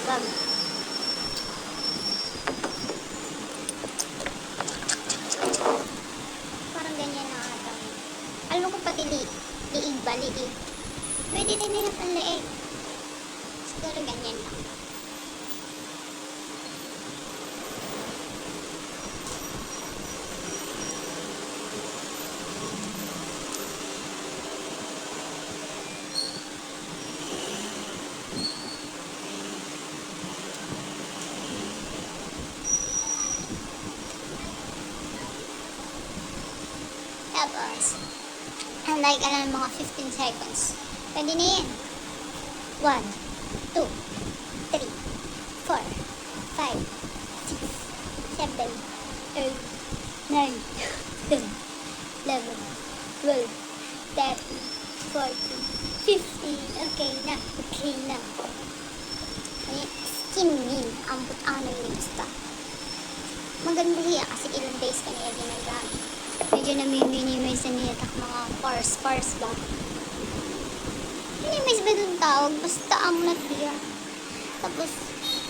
bag. Parang ganyan na ata. Alam mo kung pati liig ba? Liig. Pwede din nila pang liig. Siguro ganyan lang. Tapos, like, mga 15 seconds. Pwede na yan. 1, 2, 3, 4, 5, 6, 7, 8, 9, 10, 11, 12, 13, 14, 15. Okay na. Okay na. Skin min. Ambot anong limusta. Maganda siya kasi ilang days ka niya ginagamit. Medyo nami-minimize na niya mga pores ba? Minimize ba dun tawag? Basta amunat niya. Tapos,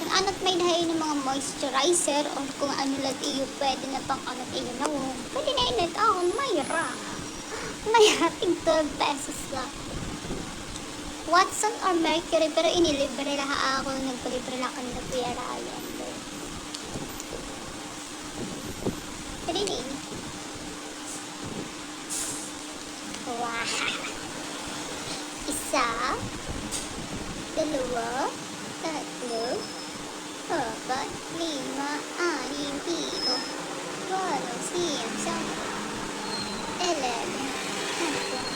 kung anot may dahay ng mga moisturizer o kung ano lang iyo pwede na pang anot iyo na pwede na inat ako, mayra ting 12 pesos lang. Watson or Mercury, pero inilibre lang ako, nagpalibre lang ako ng Kuya Ryan. Pwede din. Wow! Isa, dalawa, tatlo, apat, lima, anim, pito, walo, siyam, sampu, 11,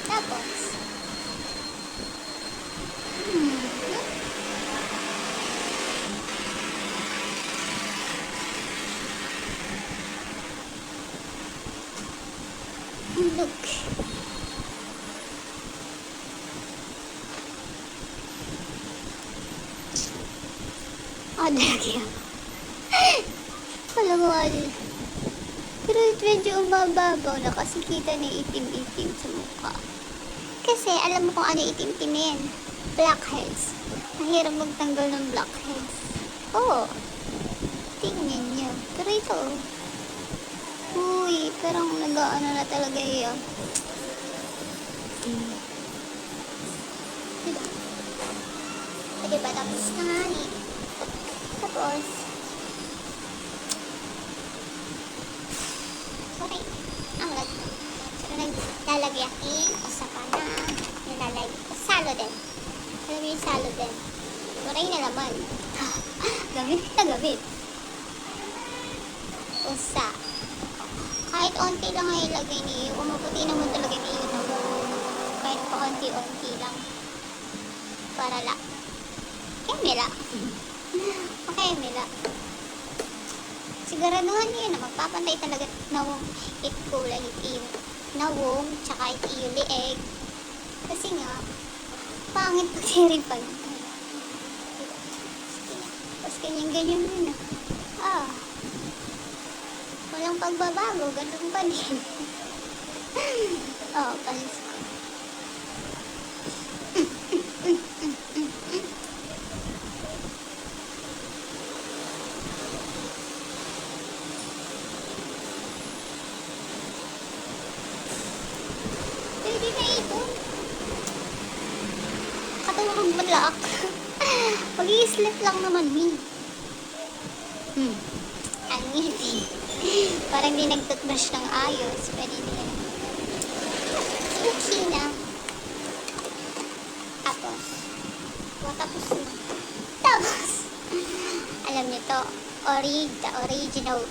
tapos, look. Lagi ako. Alam mo, pero medyo umababaw na kasi kita na itim-itim sa mukha. Kasi alam mo kung ano itim-itim yan? Blackheads. Mahirap magtanggal ng blackheads. Oo. Tingnan niyo. Pero ito, uy, parang nag-ano na talaga yun. Diba? Diba? Tapos na nga ni. Tapos, okay, ang naglalagyakin, isa pa na, nilalagay ko, salo din. Alam mo yung salo din. Maray na naman. Gamit na gamit. Usa. Kahit onti lang ay ilagay niyo, kung maputi naman talaga niyo na kahit pa onti-onti lang. Para lang. Kemela. Okay, Mila. Siguraduhan niyo na magpapantay talaga nawong itkulay itiyo. Nawong, tsaka itiyo lieg. Kasi nga, pangit pag siripan. Tapos ganyan-ganyan muna. Walang pagbabago, ganun pa din. Palis ko. Pwede na ito. Katulog malak. Mag-i-slip lang naman, min. Ang ngiti. Parang di nag-toothbrush ng ayos. Pwede din. Okay na. Tapos. Tapos. Alam niyo to. The original.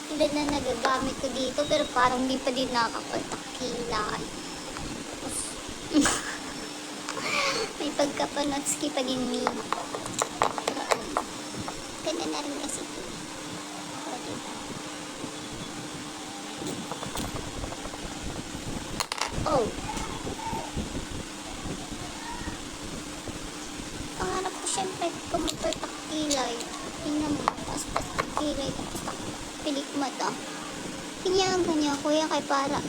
Tulad na nagagamit ko dito. Pero parang di pa din nakakapagtakilay. Tapos. May pagkapanotski pa din ni. Ganda na rin kasi ito. Pangarap ko syempre kung magpatakilay. Tingnan mo, tapos takilay, tapos pilik mata. Ganyan, kuya, kay para.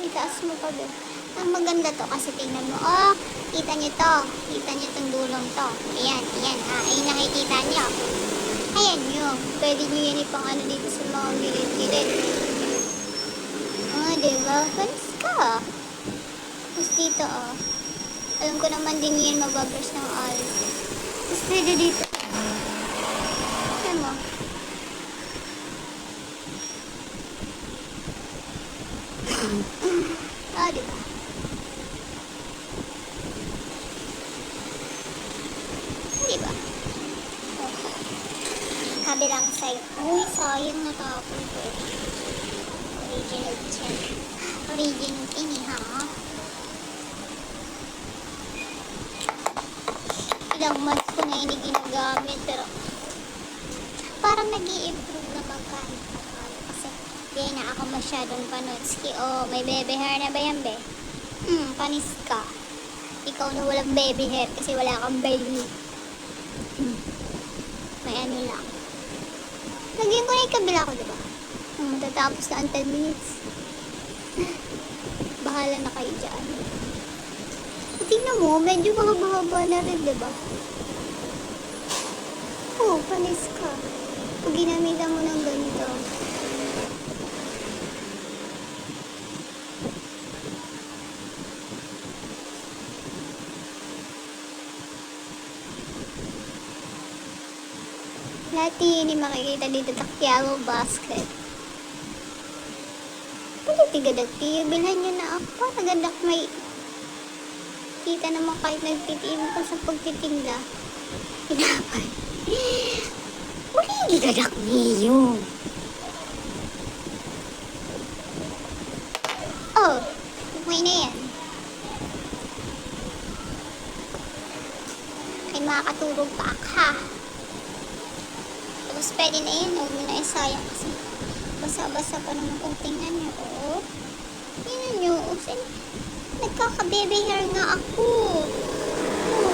Itaas mo pa ba? Ang maganda to kasi tingnan mo. Oh, kita nyo to. Kita nyo tong dulong to. Ayan, ayan. Ayun nakikita nyo. Ayan nyo. Pwede nyo yan ipang ano dito sa mga gilid-gilid. Diba? Panis ka. Tapos dito, alam ko naman din yan mababrush ng ayos. Tapos pwede dito. Ayan mo. Diba? Diba? Okay. Kabilang side. Uy, sayang natapon ko. Original chin. Original ini, ha? Ilang months ko na hindi ginagamit, pero parang nag-i-improve naman kahit paano. Kasi di na ako masyadong panotski. May baby hair na ba yan, be? Panis ka. Ikaw na walang baby hair kasi wala kang baby. May ano lang. Lagyan ko na yung kabila ko, diba? Matatapos na ang 10 minutes. Bahala na kayo dyan. Tingnan mo, medyo mahaba-haba na rin, diba? Panis ka. Pag ginamitan mo ng ganito. Lahat yun yung makikita dito sa Quiago Basket. Tigadag-tiyo, bilhan nyo na ako. Nagadak may kita naman kahit nagtitiim pa sa pagtitinda. Pinapay. Wala yung gigadak niyo. Okay na yan. Ay makakatulog pa ha. Tapos pwede na yan. Huwag mo na isayang kasi basa-basa pa naman kung tingnan nyo. Tingnan nyo. Nagkaka-baby hair nga ako.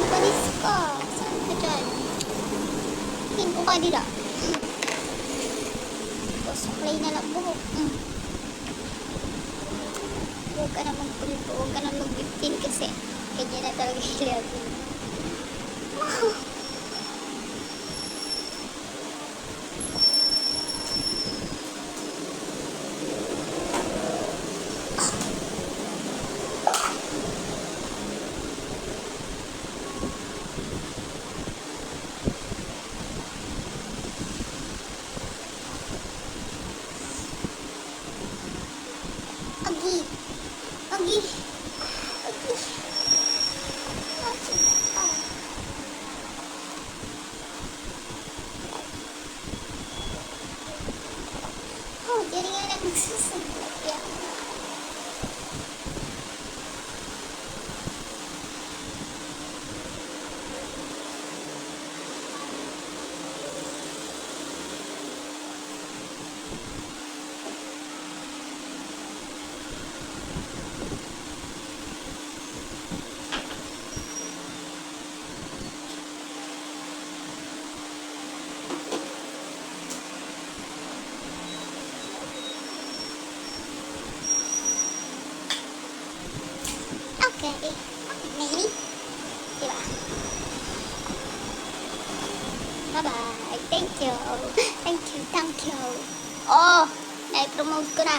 Panis ka. Saan ka dyan? Tingin ko ka nila. Suklay na lang buhok. Huwag ka na magpulpo. Huwag ka na mag-15 kasi ganyan na talaga ilagay. Agi. Jadi nga nagsusulat yan. Okay. Maybe. Diba? Bye-bye. Thank you. Thank you. Thank you. Na-promote ko na.